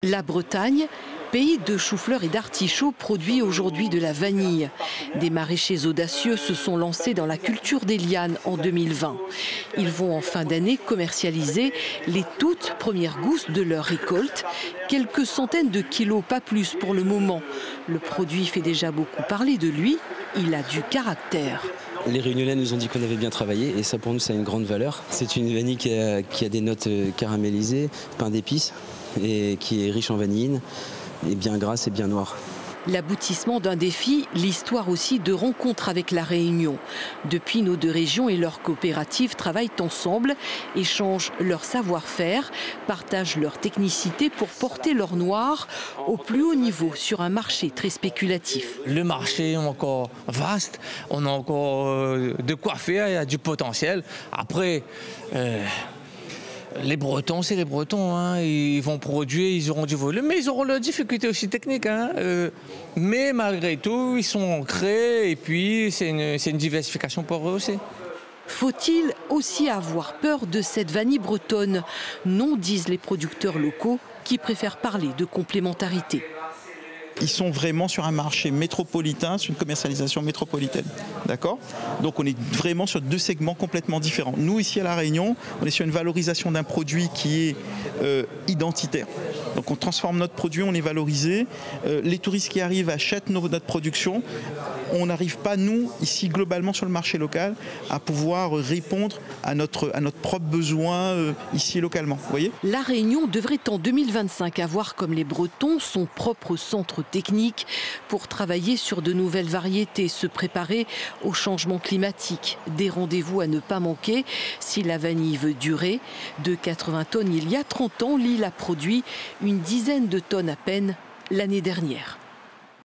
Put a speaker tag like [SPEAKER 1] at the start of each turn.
[SPEAKER 1] La Bretagne, pays de chou-fleur et d'artichauts, produit aujourd'hui de la vanille. Des maraîchers audacieux se sont lancés dans la culture des lianes en 2020. Ils vont en fin d'année commercialiser les toutes premières gousses de leur récolte. Quelques centaines de kilos, pas plus pour le moment. Le produit fait déjà beaucoup parler de lui. Il a du caractère.
[SPEAKER 2] Les Réunionnais nous ont dit qu'on avait bien travaillé et ça pour nous ça a une grande valeur. C'est une vanille qui a des notes caramélisées, pain d'épices et qui est riche en vanilline et bien grasse et bien noire.
[SPEAKER 1] L'aboutissement d'un défi, l'histoire aussi de rencontres avec la Réunion. Depuis, nos deux régions et leurs coopératives travaillent ensemble, échangent leur savoir-faire, partagent leur technicité pour porter leur noir au plus haut niveau sur un marché très spéculatif.
[SPEAKER 3] Le marché est encore vaste, on a encore de quoi faire, il y a du potentiel. Après, les Bretons, c'est les Bretons, hein. Ils vont produire, ils auront du volume, mais ils auront leurs difficultés aussi techniques. Hein. Mais malgré tout, ils sont ancrés et puis c'est une diversification pour eux aussi.
[SPEAKER 1] Faut-il aussi avoir peur de cette vanille bretonne? Non, disent les producteurs locaux qui préfèrent parler de complémentarité.
[SPEAKER 4] Ils sont vraiment sur un marché métropolitain, sur une commercialisation métropolitaine. D'accord ? Donc on est vraiment sur deux segments complètement différents. Nous, ici à La Réunion, on est sur une valorisation d'un produit qui est identitaire. Donc on transforme notre produit, on est valorisé. Les touristes qui arrivent achètent notre production. On n'arrive pas, nous, ici globalement sur le marché local, à pouvoir répondre à notre propre besoin ici localement. Vous voyez ?
[SPEAKER 1] La Réunion devrait en 2025 avoir, comme les Bretons, son propre centre technique pour travailler sur de nouvelles variétés, se préparer au changement climatique. Des rendez-vous à ne pas manquer si la vanille veut durer. De 80 tonnes il y a 30 ans, l'île a produit une dizaine de tonnes à peine l'année dernière.